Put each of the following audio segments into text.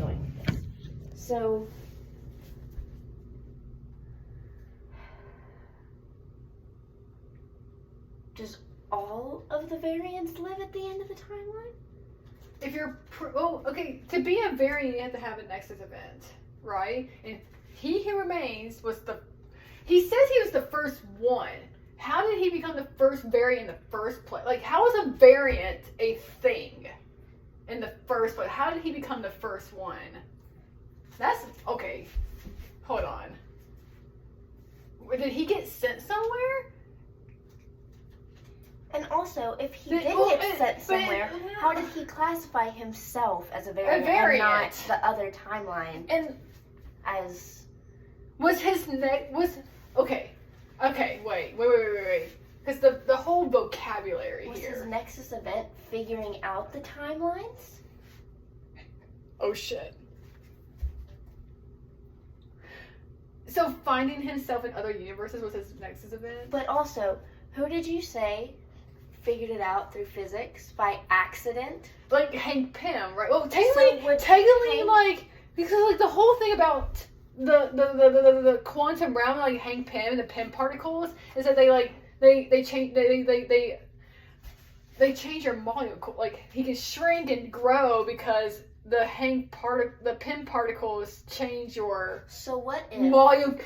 going with this. So, does all of the variants live at the end of the timeline? If you're, to be a variant, you have to have a Nexus event, right? And He Who Remains he says he was the first one. How did he become the first variant in the first place? Like, how is a variant a thing in the first place? How did he become the first one? That's, okay, hold on. Did he get sent somewhere? And also, if he did get sent somewhere, how did he classify himself as a variant and not the other timeline? And as was his okay, wait. Because the whole vocabulary was here. his Nexus event figuring out the timelines? Oh shit. So finding himself in other universes was his Nexus event? But also, who did you say figured it out through physics by accident? Like Hank Pym, right? Well, technically, like, because like the whole thing about the quantum realm, like Hank Pym and the Pym particles, is that they change your molecule. Like, he can shrink and grow because the Pym particles change your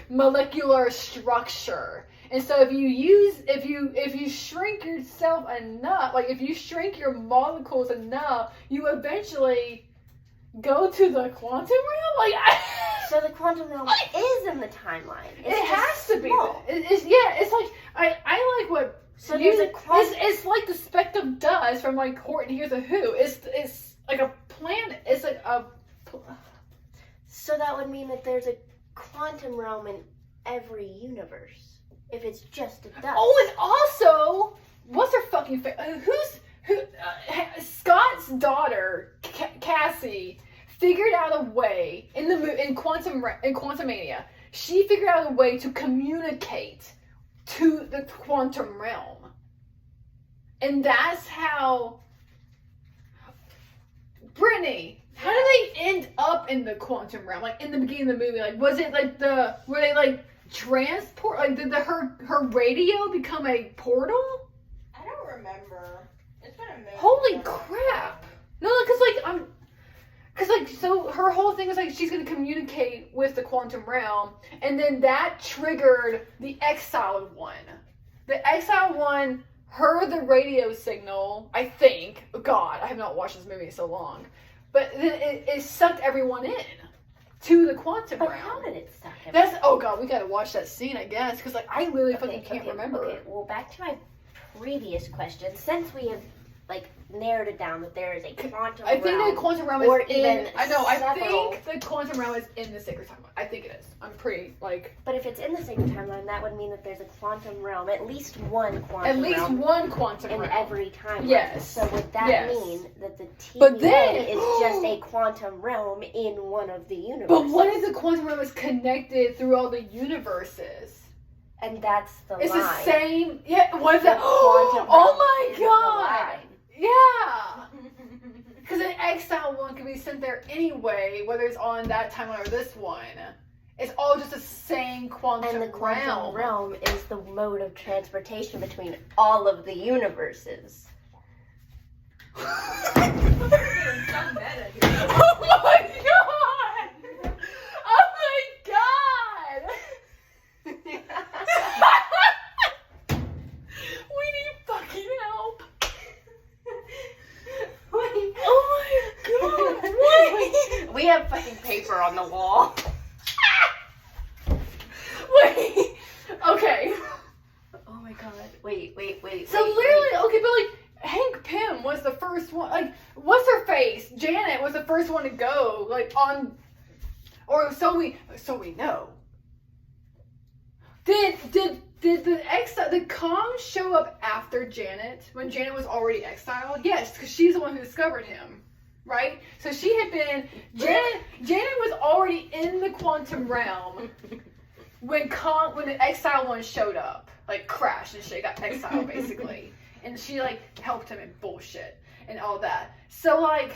molecular structure. And so if you shrink yourself enough, like if you shrink your molecules enough, you eventually go to the quantum realm. So the quantum realm is in the timeline. It has to be. It's like I like what. So there's a it's like the speck of dust from like Horton Hears a Who. It's like a planet. It's like a. So that would mean that there's a quantum realm in every universe. If it's just a dust. Oh, and also, what's her fucking Scott's daughter, Cassie, figured out a way in Quantumania. She figured out a way to communicate to the quantum realm, and that's how. Brittany, how did they end up in the quantum realm? Like in the beginning of the movie, like was it like were they like transport? Like did her radio become a portal? I don't remember. It's been a minute. Holy crap! No, so her whole thing was like she's gonna communicate with the quantum realm, and then that triggered the exiled one. The exiled one heard the radio signal, I think. God, I have not watched this movie in so long. But then it sucked everyone in to the quantum realm. But how did it suck everyone? Oh God, we gotta watch that scene, I guess, because like I literally fucking can't remember. Okay, well, back to my previous question. Since we have narrowed it down that there is a quantum realm. I think the quantum realm is in. I think the quantum realm is in the sacred timeline. I think it is. I'm pretty like. But if it's in the sacred timeline, that would mean that there's a quantum realm, at least one quantum realm. At least one quantum realm in every timeline. Yes. So would that mean that the TVA is just a quantum realm in one of the universes? But what if the quantum realm is connected through all the universes? And that's the line. It's the same. Yeah. What is that? Oh my God. Yeah. Because an exile one can be sent there anyway, whether it's on that timeline or this one. It's all just the same quantum realm. And the quantum realm is the mode of transportation between all of the universes. Oh my God! Oh my God! We need fucking help. Wait. Oh my God! What? We have fucking paper on the wall. Wait. Okay. Oh my God. Wait. So literally, okay, but like Hank Pym was the first one. Like, what's her face? Janet was the first one to go. Like on, or so we know. Did the Kong show up after Janet when Janet was already exiled? Yes, because she's the one who discovered him, right? So she had been Janet was already in the quantum realm when the exile one showed up, like crashed and shit, got exiled basically, and she like helped him and bullshit and all that. So like,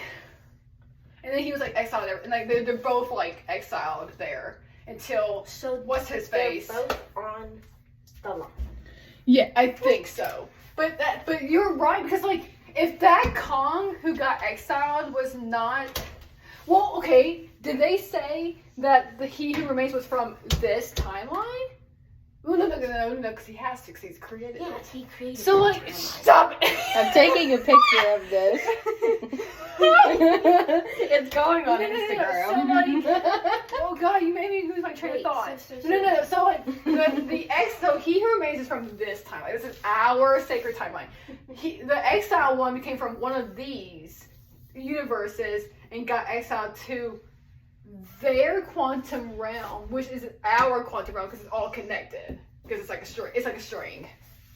And then he was like exiled there, and like they're both like exiled there until what's his face? They're both on the line. Yeah, I think so. But you're right, because like if that Kong who got exiled was not, well, okay, did they say that the He Who Remains was from this timeline? Well, no, because he has to, because he's created. Yeah, he created. So like, stop it. I'm taking a picture of this. It's going on Instagram. So like, oh god, you made me lose my train of thought. No. So like, so He Who Remains is from this timeline. This is our sacred timeline. The exile one became from one of these universes and got exiled to their quantum realm, which is our quantum realm because it's all connected. Because it's like a string. It's like a string.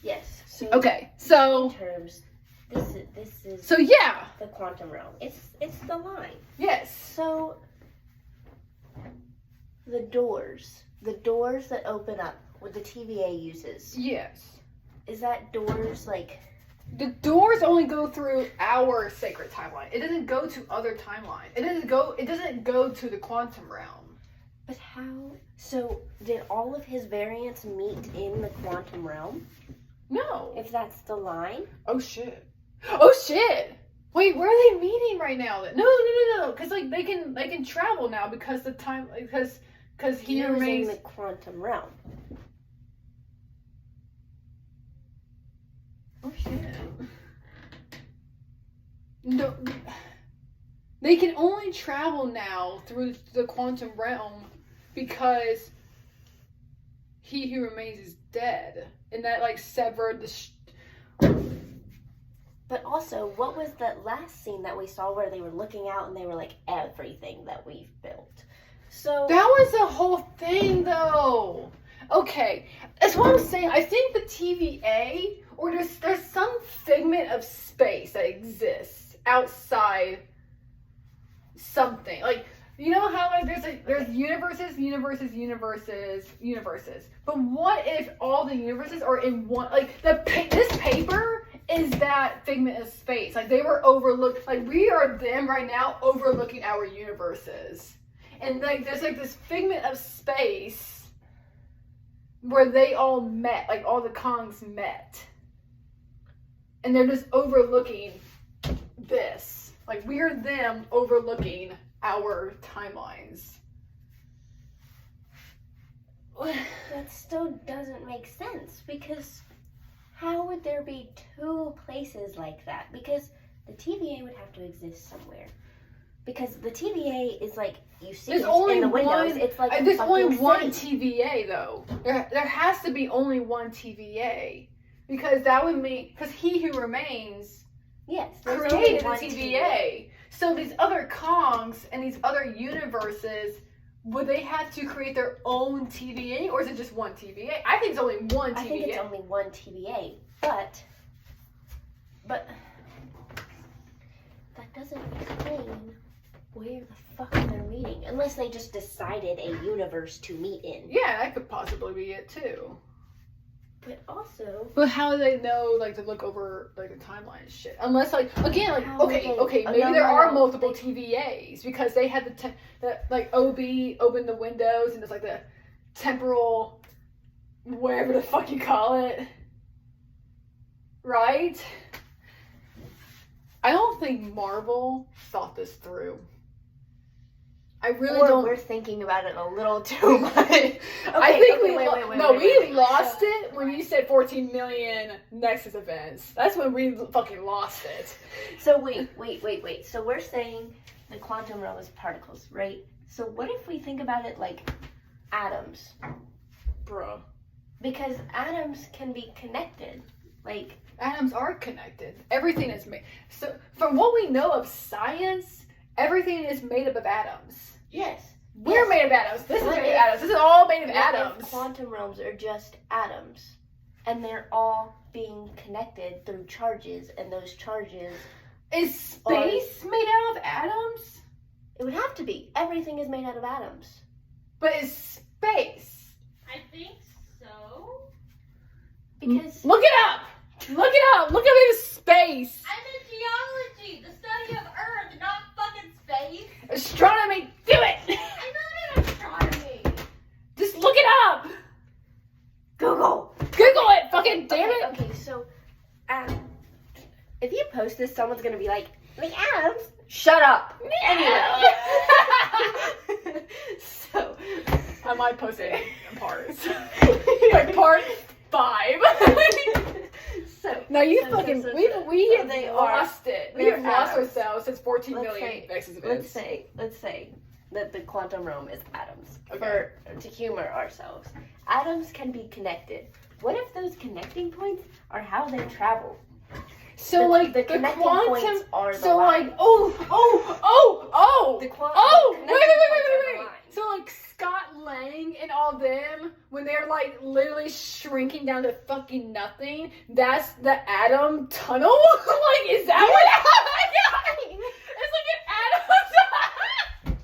Yes. So Okay. So. in terms, this is. So yeah. The quantum realm. It's the line. Yes. So the doors that open up, what the TVA uses. Yes. Is that doors like? The doors only go through our sacred timeline. It doesn't go to other timelines. It doesn't go to the quantum realm. But how? So did all of his variants meet in the quantum realm? No. If that's the line? Oh shit. Oh shit. Wait, where are they meeting right now then? No. Because like they can travel now because the time because he was remains in the quantum realm. Oh shit. No. They can only travel now through the quantum realm because He Who Remains is dead. And that like severed the But also, what was that last scene that we saw where they were looking out and they were like, everything that we've built? So that was the whole thing though. Okay. That's what I'm saying. I think the TVA, or there's some figment of space that exists outside something. Like, you know how like there's universes. But what if all the universes are in one? Like this paper is that figment of space. Like they were overlooked. Like we are them right now overlooking our universes. And like there's like this figment of space where they all met, like all the Kongs met. And they're just overlooking this. Like we're them overlooking our timelines. that still doesn't make sense, because how would there be two places like that? Because the TVA would have to exist somewhere. Because the TVA is like, you see There's it only in the windows. one, It's like there's a only fucking one city. TVA though. There has to be only one TVA. Because that would mean, because He Who Remains Yes, there's only created a one TVA. So these other Kongs and these other universes, would they have to create their own TVA, or is it just one TVA? I think it's only one TVA. I think it's only one TVA, but that doesn't explain where the fuck they're meeting, unless they just decided a universe to meet in. Yeah, that could possibly be it too. But also, But how do they know, like, to look over, like, the timeline and shit? Unless, like, again, like, How okay, would they- maybe no, there no, are no. multiple TVAs because they had the like, OB opened the windows and there's, like, the temporal, whatever the fuck you call it. Right? I don't think Marvel thought this through. I really or don't. we're thinking about it a little too much. Okay, I think okay, we wait. lost it when you said 14 million Nexus events. That's when we fucking lost it. So wait. So we're saying the quantum realm is particles, right? So what if we think about it like atoms? Bruh. Because atoms can be connected. Like, Atoms are connected. Everything is made. So from what we know of science, everything is made up of atoms. yes. We're made of atoms. This is made of atoms. This is all made of What if atoms. quantum realms are just atoms, and they're all being connected through charges, and those charges, Is space made out of atoms? it would have to be. Everything is made out of atoms. But is space? I think so. Because Look it up! Look it up! Look up in space! I'm in geology, the study of Earth, not fucking face. Astronomy, do it! I know astronomy. Just look it up! Google. Google it, fucking damn it! Okay, so if you post this, someone's gonna be like, the atoms. Shut up. Anyway. So I might post it in parts. Like part 5. so No, you so, fucking so, we so have they lost it. We they're have lost atoms. ourselves since 14 Let's million say- Nexus let's events. say that the quantum realm is atoms. Okay. To humor ourselves. Atoms can be connected. What if those connecting points are how they travel? So like the the connecting quantum. points are the So line. like oh. The quantum Oh, the wait, connecting wait, points are the wait. line. So like Scott Lang and all them, when they're like literally shrinking down to fucking nothing, that's the atom tunnel? Like, is that what? It's like an atom tunnel.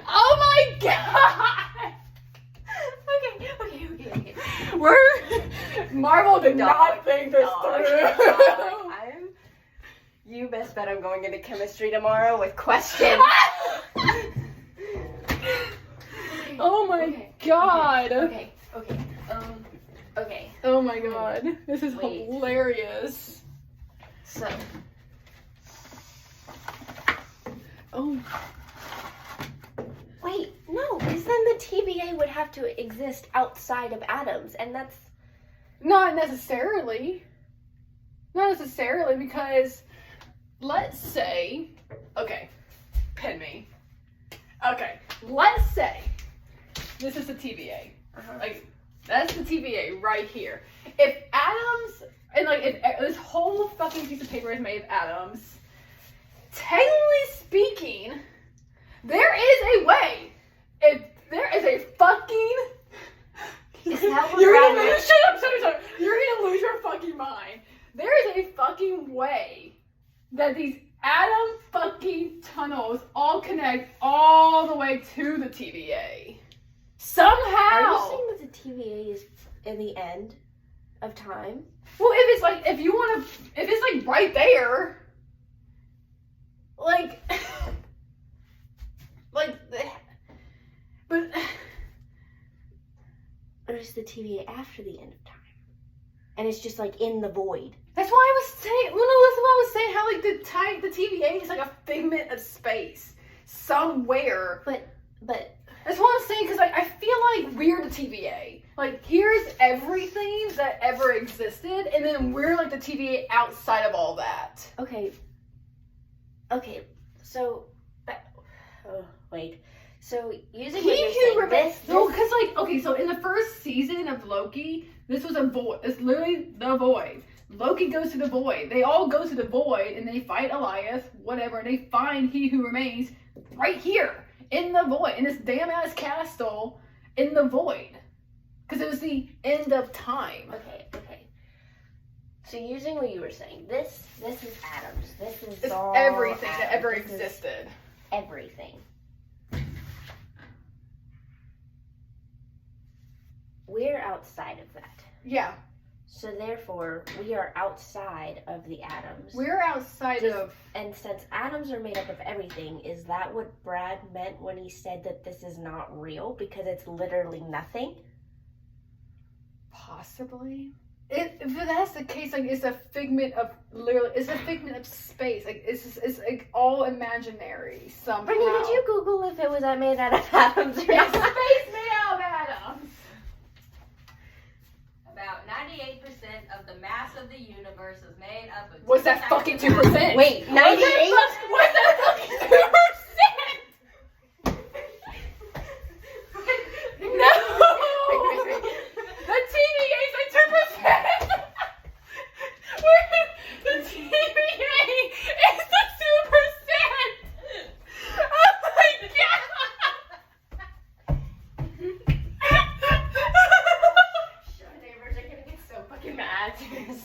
Oh my god! Okay. Marvel did not Dog, think this through. You best bet I'm going into chemistry tomorrow with questions. Oh my god. Okay. Oh my god. This is Wait. hilarious. So, Oh. wait, no, because then the TVA would have to exist outside of atoms, and that's Not necessarily. Not necessarily, because let's say, okay, pin me. Okay, let's say this is the TVA. Like, that's the TVA right here. If atoms, and like, if this whole fucking piece of paper is made of atoms, technically speaking, there is a way. If there is a fucking Is that what you're gonna gravity- lose. Shut up! Shut up! You're gonna lose your fucking mind. There is a fucking way that these atom fucking tunnels all connect all the way to the TVA. Somehow. Are you saying that the TVA is in the end of time? Well, if it's like, if you want to, if it's like right there, like, but. Or is the TVA after the end of time? And it's just like in the void. That's why I was saying. Well, no, that's why I was saying how like the TVA is like a figment of space somewhere. But That's what I'm saying, because like I feel like we're the TVA. Like, here's everything that ever existed, and then we're like the TVA outside of all that. okay, so wait. So using what you're saying, No, because like, okay, so in the first season of Loki, this was a void. It's literally the void. Loki goes to the void. They all go to the void, and they fight Elias, whatever, and they find He Who Remains right here in the void, in this damn ass castle in the void, because it was the end of time. Okay. So using what you were saying, this is atoms. This is It's all everything that atoms. ever This is existed. everything. We're outside of that. Yeah, So therefore, we are outside of the atoms. we're outside Just- of. And since atoms are made up of everything, is that what Brad meant when he said that this is not real? Because it's literally nothing? Possibly. If that's the case, like, it's a figment of literally, it's a figment of space. Like, it's like all imaginary somehow. Brittany, did you Google if it was made out of atoms or It's not? space made out of atoms. About 98% of the mass of the universe is made up of. What's that fucking 2%? Wait, 98? What's that fucking 2%? No. The TVA is like 2%. The TVA is the 2%. Oh my god. Neighbors are gonna get so fucking mad.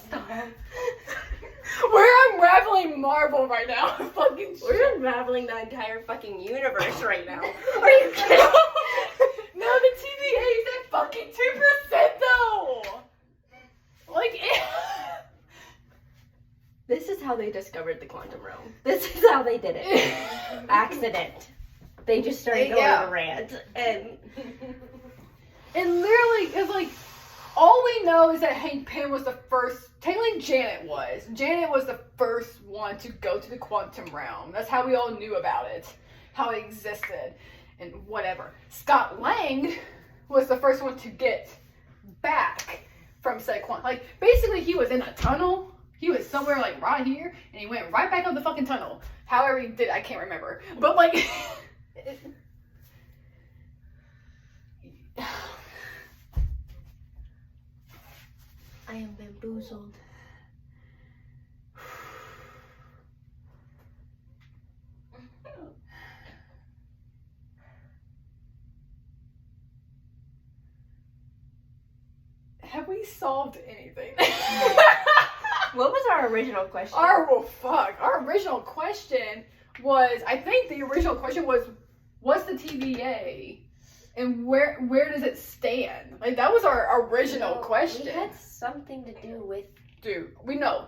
Stop. We're unraveling Marvel right now. Fucking shit. We're unraveling the entire fucking universe right now. Are you kidding? No, the TVA is at fucking 2% though. Like, This is how they discovered the quantum realm. This is how they did it. Accident. They just started going on a rant. And literally, it's like, all we know is that Hank Pym was the first, technically Janet was. Janet was the first one to go to the quantum realm. That's how we all knew about it. How it existed. And whatever. Scott Lang was the first one to get back from said quantum. Like, basically he was in a tunnel. He was somewhere like right here, and he went right back up the fucking tunnel. However he did, I can't remember. But like, I am bamboozled. have we solved anything? What was our original question? Our original question was, I think the original question was, what's the TVA? And where does it stand? Like, that was our original question. It had something to do with... Dude, we know.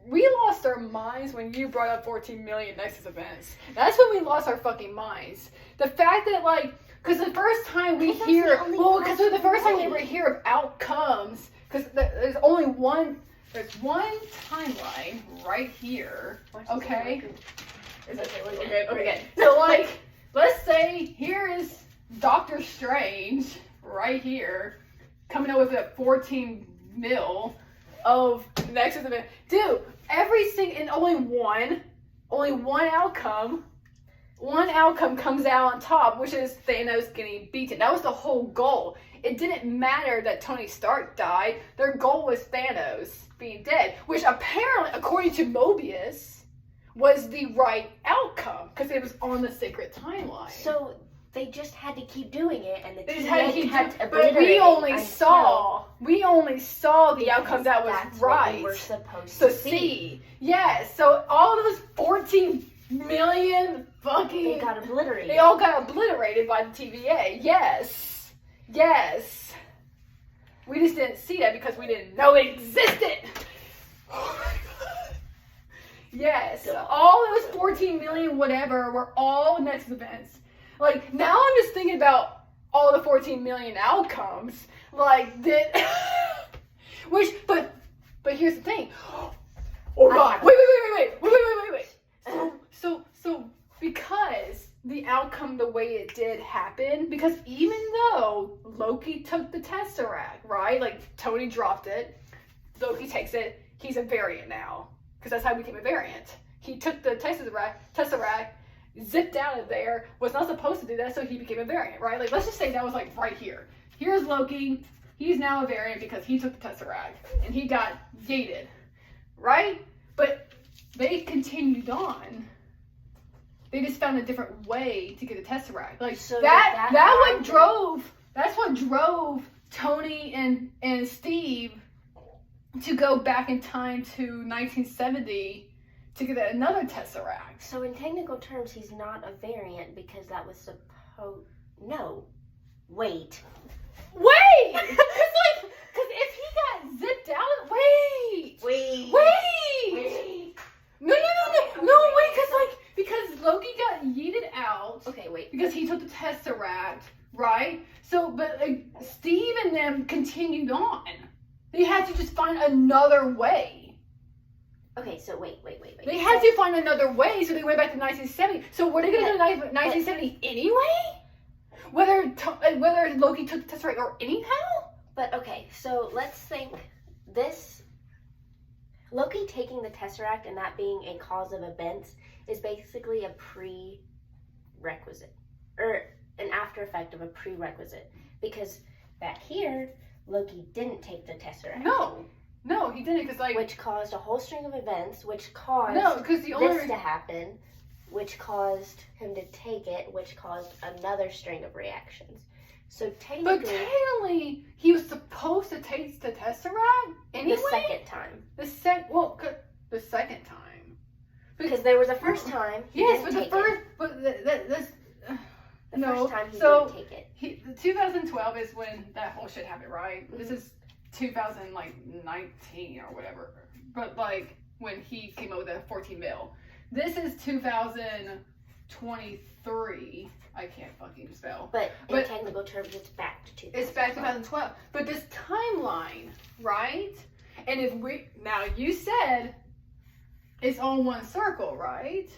We lost our minds when you brought up 14 million Nexus events. That's when we lost our fucking minds. The fact that, like, because the first time we hear... Well, because the first time we ever hear of outcomes, because there's only one... There's one timeline right here, okay? Okay. So, like, let's say here is Doctor Strange right here, coming up with a 14 mil of Nexus event. Dude, and only one outcome comes out on top, which is Thanos getting beaten. That was the whole goal. It didn't matter that Tony Stark died. Their goal was Thanos being dead, which apparently, according to Mobius, was the right outcome because it was on the sacred timeline. So they just had to keep doing it, and the they just had to keep but we only saw the outcome that was right. What we were supposed to see. Yes. So all those 14 million fucking they got obliterated. They all got obliterated by the TVA. Yes. We just didn't see that because we didn't know it existed. Oh my god. Yes. All those 14 million whatever were all Nexus events. Like, now I'm just thinking about all the 14 million outcomes. Like, but here's the thing. Oh god. Wait. So because the outcome the way it did happen, because even though Loki took the Tesseract, right? Like, Tony dropped it, Loki takes it, he's a variant now. Because that's how he became a variant. He took the Tesseract, zipped out of there, was not supposed to do that, so he became a variant, right? Like, let's just say that was like right here. Here's Loki, he's now a variant because he took the Tesseract, and he got gated, right? But they continued on. They just found a different way to get the Tesseract. Like, so that's what drove Tony and Steve to go back in time to 1970 to get another Tesseract. So in technical terms, he's not a variant because that was supposed... No. Wait. Because if he got zipped out... Wait. No, wait, because Loki got yeeted out. Okay, wait. Because he took the Tesseract, right? So, but Steve and them continued on. They had to just find another way. Okay, so wait. They had to find another way, so they went back to 1970. So were they going to go to 1970 anyway? Whether Loki took the Tesseract or anyhow? But okay, so let's think this... Loki taking the Tesseract and that being a cause of events is basically a prerequisite. Or an after effect of a prerequisite. Because back here, Loki didn't take the Tesseract. No, he didn't, because like... Which caused a whole string of events, which caused this to happen, which caused him to take it, which caused another string of reactions. So technically... he was supposed to take the Tesseract anyway? The second time. The second time. Because there was a first time he didn't take it. The first time he didn't take it. 2012 is when that whole shit happened, right? Mm-hmm. This is 2019 or whatever. But like when he came out with that 14 mil. This is 2023. I can't fucking spell. But in technical terms, it's back to 2012. It's back to 2012. But this timeline, right? And if now you said it's all one circle, right?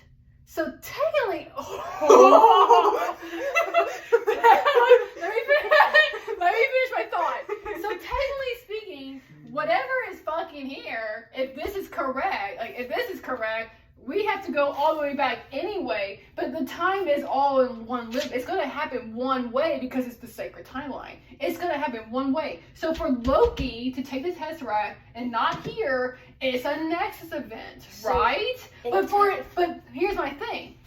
So technically, let me finish my thought. So technically speaking, whatever is fucking here, if this is correct, we have to go all the way back anyway, but the time is all in one loop. It's going to happen one way because it's the sacred timeline. It's going to happen one way. So for Loki to take the Tesseract and not here, it's a Nexus event, right? But here's my thing.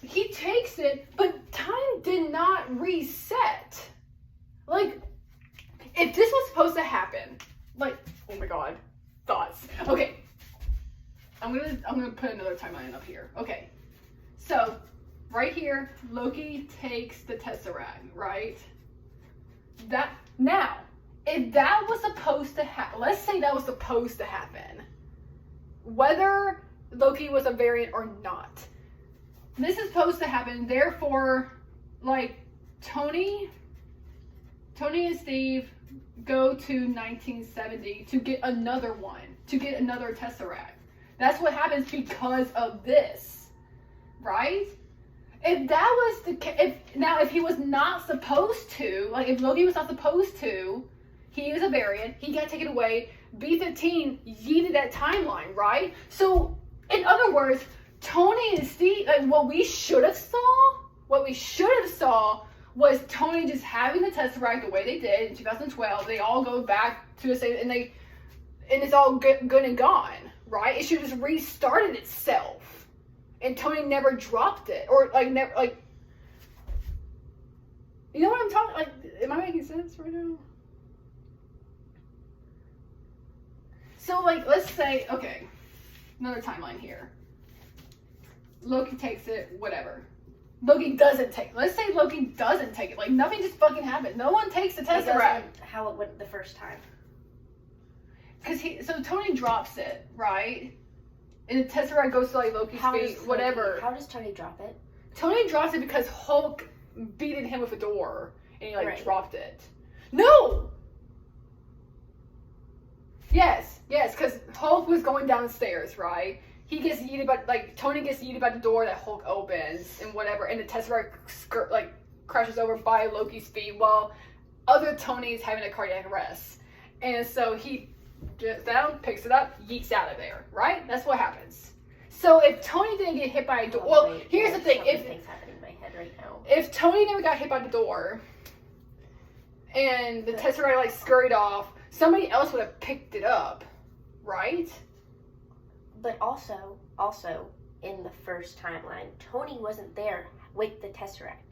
He takes it, but time did not reset. Like, if this was supposed to happen, like, oh my god, thoughts. Okay. I'm gonna put another timeline up here. Okay, so right here, Loki takes the Tesseract, right? That now, if that was supposed to happen, let's say that was supposed to happen, whether Loki was a variant or not, this is supposed to happen. Therefore, like Tony and Steve go to 1970 to get another one, to get another Tesseract. That's what happens because of this, right? If that was the case, if he was not supposed to, like if Loki was not supposed to, he was a variant, he got taken away, B-15 yeeted that timeline, right? So, in other words, Tony and Steve, like what we should have saw was Tony just having the Tesseract the way they did in 2012. They all go back to the same, and it's all good and gone. Right? It should have just restarted itself. And Tony never dropped it. Or, never, you know what I'm talking, am I making sense right now? So, let's say, okay, another timeline here. Loki takes it, whatever. Let's say Loki doesn't take it. Nothing just fucking happened. No one takes the Tesseract. How it went the first time. So Tony drops it, right? And the Tesseract goes to Loki's feet, whatever. How does Tony drop it? Tony drops it because Hulk beated him with a door and he dropped it. No! Yes, because Hulk was going downstairs, right? He gets yeeted by, Tony gets yeeted by the door that Hulk opens and whatever, and the Tesseract crashes over by Loki's feet while other Tony is having a cardiac arrest. And so he gets down, picks it up, yeets out of there, right? That's what happens. So if Tony didn't get hit by a door, here's the thing: things happening in my head right now. If Tony never got hit by the door, and the Tesseract scurried off, somebody else would have picked it up, right? But also in the first timeline, Tony wasn't there with the Tesseract.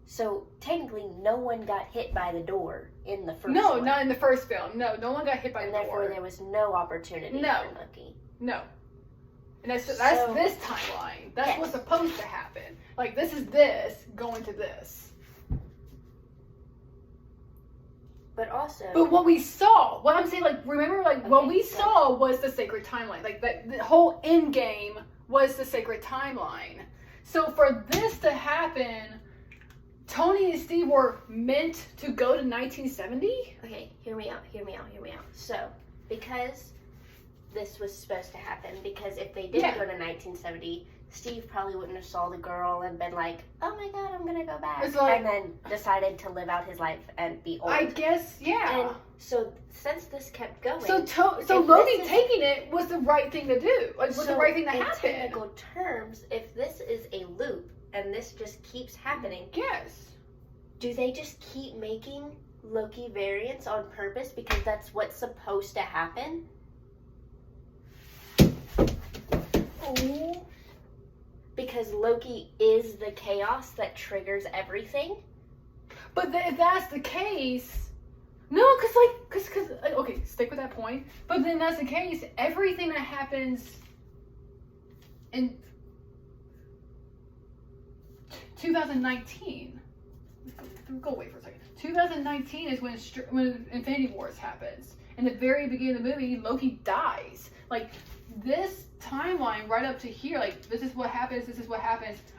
So technically, no one got hit by the door in the first. No, not in the first film. No one got hit by the door. And therefore, there was no opportunity for Loki. No. And that's this timeline. That's what's supposed to happen. This is this going to this. But also. But what we saw, what I'm saying, remember, what we saw was the sacred timeline. The whole end game was the sacred timeline. So for this to happen, Tony and Steve were meant to go to 1970? Okay, hear me out. So, because this was supposed to happen, because if they didn't go to 1970, Steve probably wouldn't have saw the girl and been like, oh my god, I'm gonna go back. And then decided to live out his life and be old. I guess, yeah. And so, since this kept going... So Loki taking it was the right thing to do. Was the right thing to happen. In technical terms, if this is a loop, and this just keeps happening. Yes. Do they just keep making Loki variants on purpose because that's what's supposed to happen? Oh. Because Loki is the chaos that triggers everything? But if that's the case... No, because okay, stick with that point. But then that's the case, everything that happens in 2019. Go away for a second. 2019 is when Infinity Wars happens. In the very beginning of the movie, Loki dies. this timeline right up to here, like this is what happens,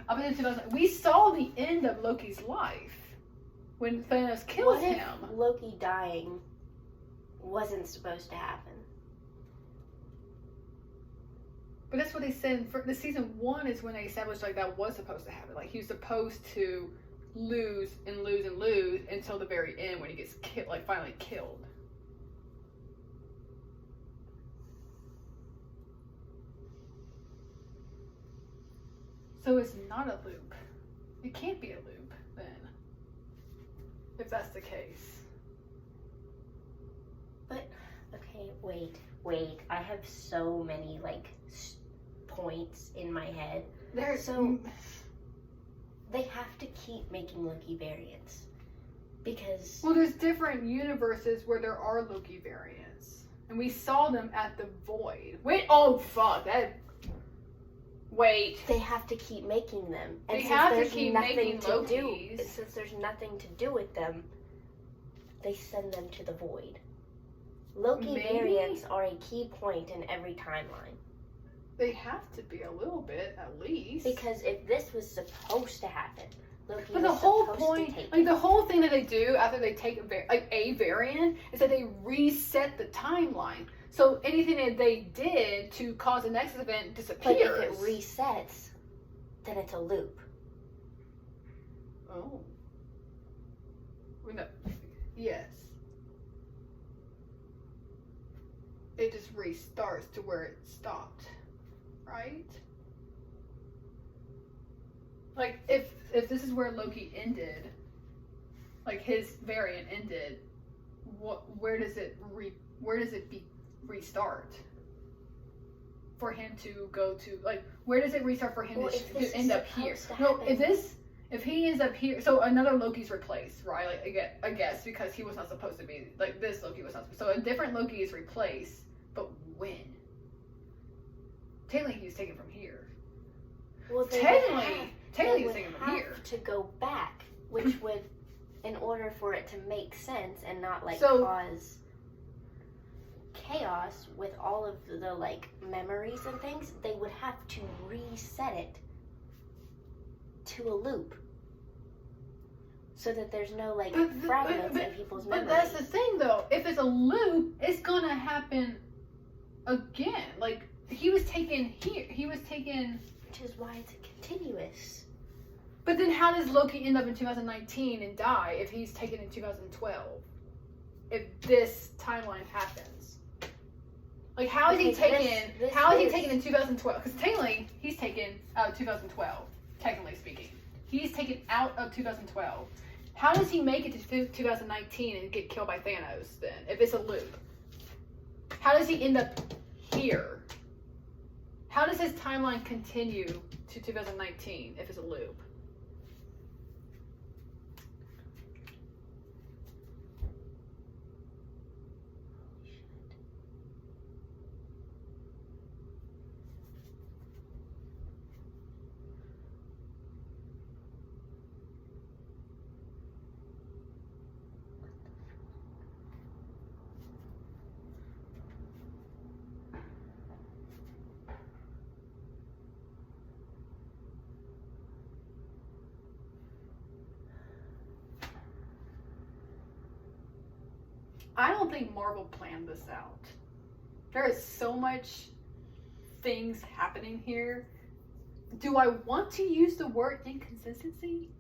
up until 2000. We saw the end of Loki's life when Thanos kills What if him. Loki dying wasn't supposed to happen? But that's what they said for the season 1 is when they established like that was supposed to happen. Like he was supposed to lose and lose and lose until the very end when he gets killed, like finally killed. So it's not a loop. It can't be a loop then, if that's the case. But, okay, wait. I have so many, like, points in my head. So, they have to keep making Loki variants. Because... Well, there's different universes where there are Loki variants. And we saw them at the Void. Wait, oh, fuck, that... Wait. They have to keep making them. And They since have to there's keep nothing making to Lokis. do, since there's nothing to do with them, they send them to the Void. Loki Maybe? variants are a key point in every timeline. They have to be a little bit, at least. Because if this was supposed to happen, Loki But was the whole supposed point, to take like it. the whole thing that they do after they take a variant is that they reset the timeline. So anything that they did to cause a Nexus event disappears. But if it resets, then it's a loop. Oh. Well, no. Yes. It just restarts to where it stopped, right? Like if this is where Loki ended, like his variant ended, where does it restart? For him to go to, like, where does it restart for him to end up here? No, if he ends up here, so another Loki's replaced, right? Like, I guess because he was not supposed to be, like, this Loki was not supposed to, so a different Loki is replaced, but when? Technically, he's taken from here. Well, Technically, they he's would taken from have here. to go back, which would, in order for it to make sense and not, like, So- cause chaos with all of the, like, memories and things, they would have to reset it to a loop. So that there's no, like, fragments in people's memories. But that's the thing, though. If it's a loop, it's gonna happen again. Like, he was taken here. Which is why it's continuous. But then how does Loki end up in 2019 and die if he's taken in 2012? If this timeline happens. Like, how is he taken? How is he taken in 2012? Because technically, he's taken out of 2012. Technically speaking, he's taken out of 2012. How does he make it to 2019 and get killed by Thanos then? If it's a loop, how does he end up here? How does his timeline continue to 2019 if it's a loop? I don't think Marvel planned this out. There is so much things happening here. Do I want to use the word inconsistency?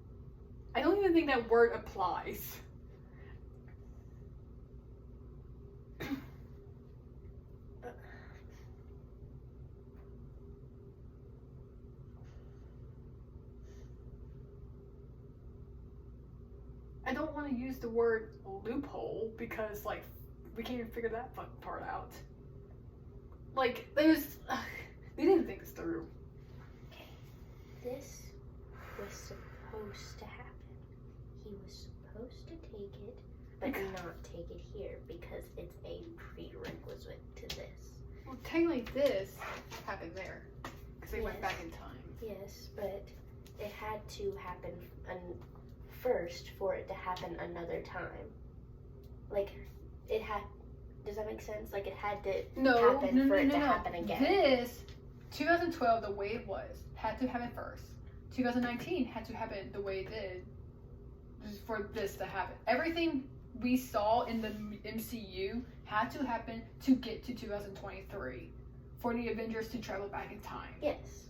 I don't even think that word applies. I don't want to use the word loophole because, like, we can't even figure that fucking part out. Like, they didn't think this through. Okay. This was supposed to happen. He was supposed to take it, but not take it here because it's a prerequisite to this. Well, technically this happened there because they went back in time. Yes, but it had to happen first for it to happen another time. Like, it had Does that make sense? Like it had to happen happen for it to happen again. This 2012, the way it was, had to happen first. 2019 had to happen the way it did for this to happen. Everything we saw in the MCU had to happen to get to 2023 for the Avengers to travel back in time. Yes.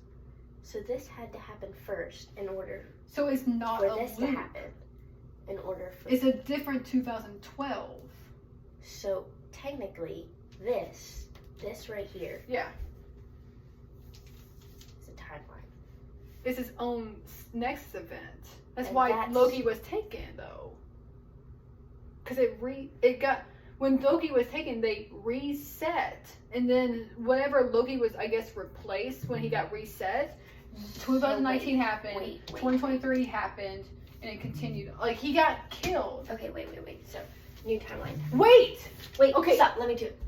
So this had to happen first in order So it's not for a this loop. to happen. In order for It's a different 2012. So technically, this right here Yeah. is a timeline. It's its own next event. That's And why that's- Loki was taken, though. Because when Loki was taken, they reset, and then whatever Loki was, I guess, replaced when he got reset. 2019 happened. wait. 2023 happened, and it continued. Like he got killed. Okay, wait. So, new timeline. Wait. Wait, Okay. stop. Let me do it.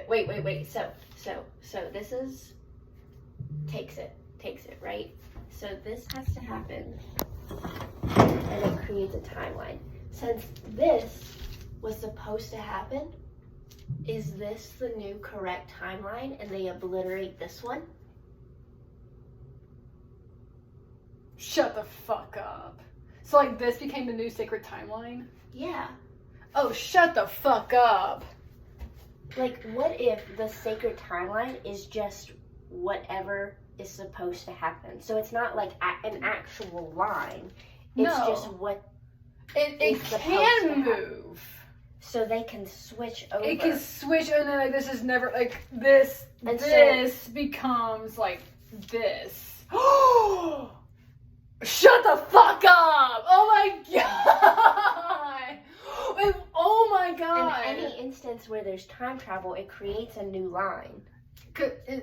Wait. So this is takes it, right? So this has to happen, and it creates a timeline. Since this was supposed to happen, is this the new correct timeline, and they obliterate this one? Shut the fuck up. So like this became the new sacred timeline. Yeah. Oh, shut the fuck up. Like, what if the sacred timeline is just whatever is supposed to happen? So it's not like an actual line. It's No. just what. It It's supposed to can happen. move. So they can switch over. It can switch, and then like this is never like this. And this becomes like this. Shut the fuck up! Oh my god! Oh my god! In any instance where there's time travel, it creates a new line. And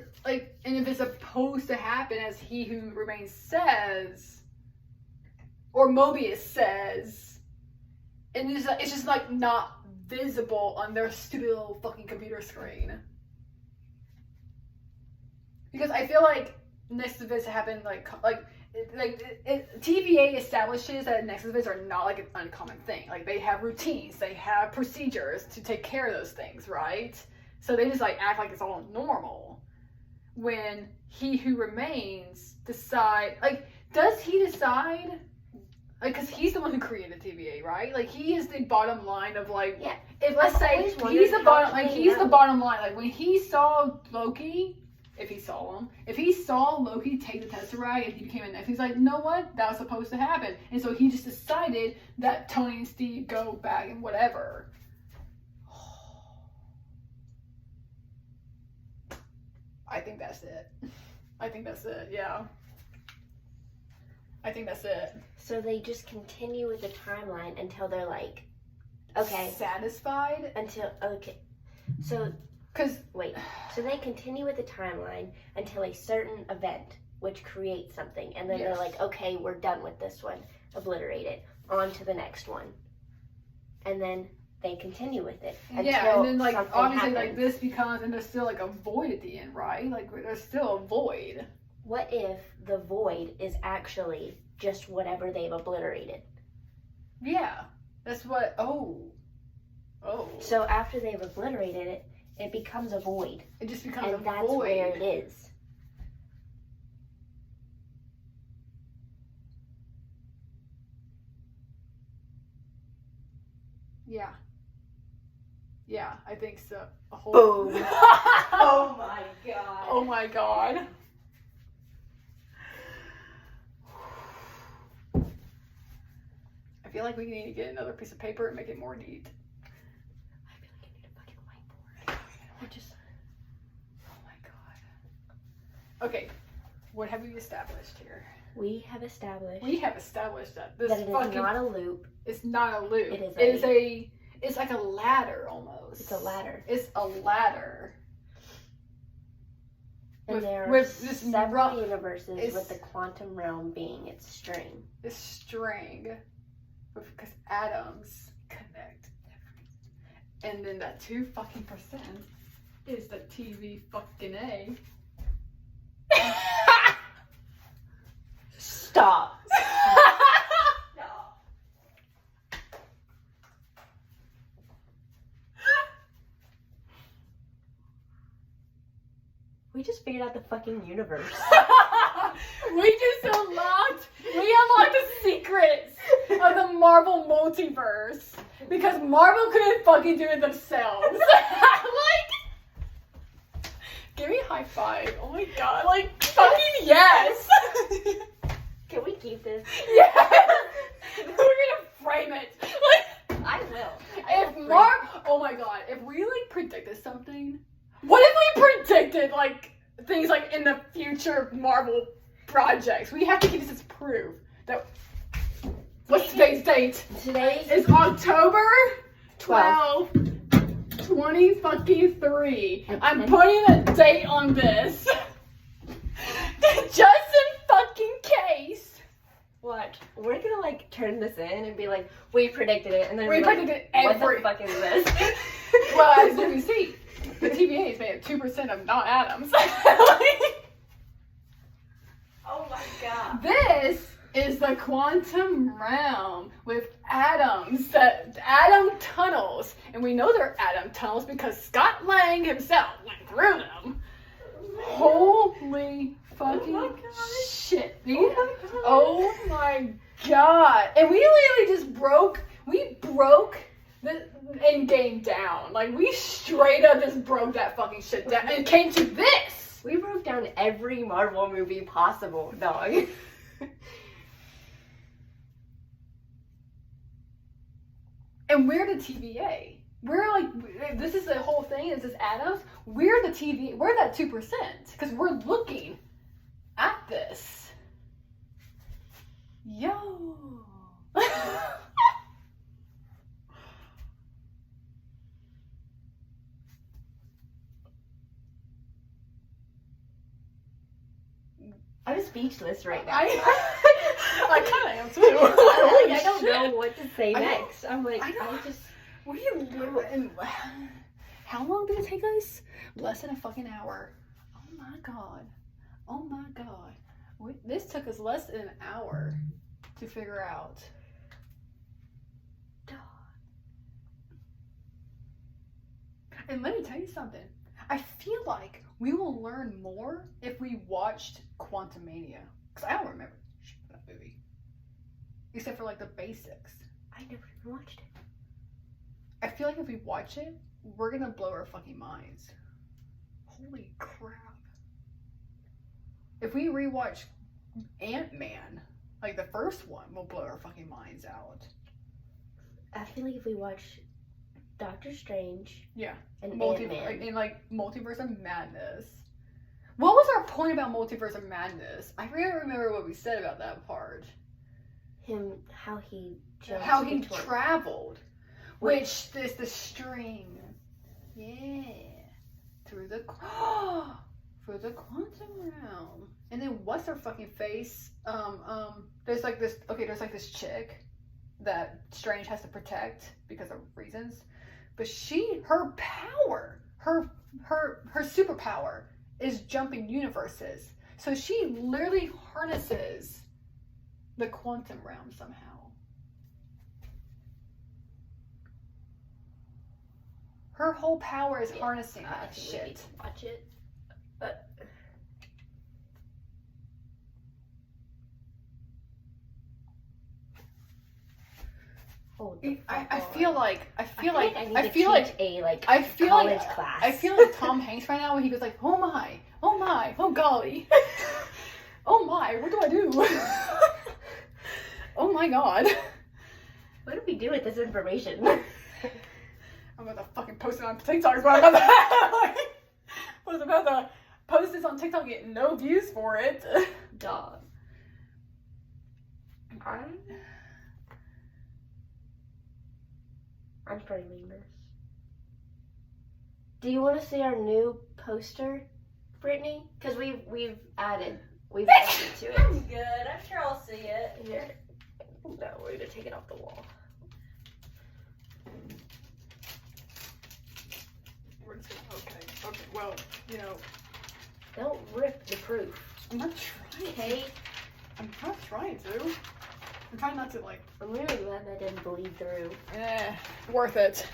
if it's supposed to happen as He Who Remains says, or Mobius says, and it's just like not visible on their stupid little fucking computer screen. Because I feel like next events happen TVA establishes that next events are not like an uncommon thing. Like they have routines, they have procedures to take care of those things, right? So they just like act like it's all normal. When He Who Remains does he decide? Like, cause he's the one who created TVA, right? Like he is the bottom line of like. Yeah. If let's I've say always wondered he's the how bottom, do like they he's the know? bottom line. Like when he saw Loki. If he saw Loki take the Tesseract and he became a next, he's like, you know what? That was supposed to happen. And so he just decided that Tony and Steve go back and whatever. I think that's it. Yeah. I think that's it. So they just continue with the timeline until they're like, okay. Satisfied? Okay. So Because wait. So they continue with the timeline until a certain event, which creates something, and then Yes. they're like, okay, we're done with this one. Obliterate it. On to the next one. And then they continue with it. yeah, and then like something obviously happens. like this becomes, and there's still like a void at the end, right? Like there's still a void. What if the void is actually just whatever they've obliterated? Yeah, that's what. Oh. So after they've obliterated it, it becomes a void. It just becomes And a that's void. where it is. Yeah. Yeah, I think so. A whole. Boom. Oh my god. Oh my god. I feel like we need to get another piece of paper and make it more neat. I feel like I need a fucking whiteboard. I just. Oh my god. Okay, what have we established here? We have established We have established that this that it is fucking. not a loop. It's not a loop. It is It's like a ladder almost. It's a ladder. It's a ladder. And With- there are with this several ru- universes it's- with the quantum realm being its string. This string, because atoms connect, and then that 2% is the TV fucking A. Stop. We just figured out the fucking universe. We unlocked the secrets of the Marvel multiverse because Marvel couldn't fucking do it themselves. Like, give me a high five. Oh my god. Like, fucking yes. Can we keep this? Yes. We're gonna frame it. Like, I will. Oh my god, if we like predicted something, what if we predicted like things like in the future Marvel projects? We have to keep this as proof that. What's today's date? Today It's October 12, 2023. I'm putting a date on this. Just in fucking case. What? We're gonna like turn this in and be like, we predicted it, and then We we're like, predicted what every. the fuck is this? Well, as you can see, the TVA is made of 2% of not atoms. Oh my god. This is the quantum realm with atoms, the atom tunnels. And we know they're atom tunnels because Scott Lang himself went through them. Holy fucking shit. Oh my god. And we literally just broke the end game down. Like, we straight up just broke that fucking shit down and came to this. We broke down every Marvel movie possible, dog. And we're the TVA. We're like, this is the whole thing, this is atoms. We're the TVA, we're that 2%. Because we're looking at this. Yo. I'm speechless right now. I kind of am too. I don't know what to say next. I'm like, How long did it take us? Less than a fucking hour. Oh my god. Oh my god. This took us less than an hour to figure out. And let me tell you something. I feel like we will learn more if we watched Quantumania. Because I don't remember that movie. Except for like the basics. I never even watched it. I feel like if we watch it, we're gonna blow our fucking minds. Holy crap. If we rewatch Ant-Man, like the first one, we'll blow our fucking minds out. I feel like if we watch Doctor Strange, Yeah, and multiverse, Ant-Man, in like Multiverse of Madness. What was our point about Multiverse of Madness? I can't remember what we said about that part. how he jumped How he between- traveled, which is the string. Yeah, through the quantum realm. And then what's her fucking face? There's like this chick that Strange has to protect because of reasons. But her superpower is jumping universes. So she literally harnesses the quantum realm somehow. Her whole power is harnessing that I think we shit. need to watch it. But I feel like I feel like a college class. I feel like Tom Hanks right now when he goes like, oh my, oh golly, oh my, what do I do? Oh my god. What do we do with this information? I'm about to fucking post it on TikTok. Is what I'm about to I was about to post this on TikTok and get no views for it. Dog. I'm framing this. Do you want to see our new poster, Brittany? Because we've added to it. I'm good. I'm sure I'll see it. Here. No, we're gonna take it off the wall. Okay, well, you know. Don't rip the proof. I'm not trying. Okay. I'm not trying to. I'm trying not to like. I'm really glad that didn't bleed through. Worth it.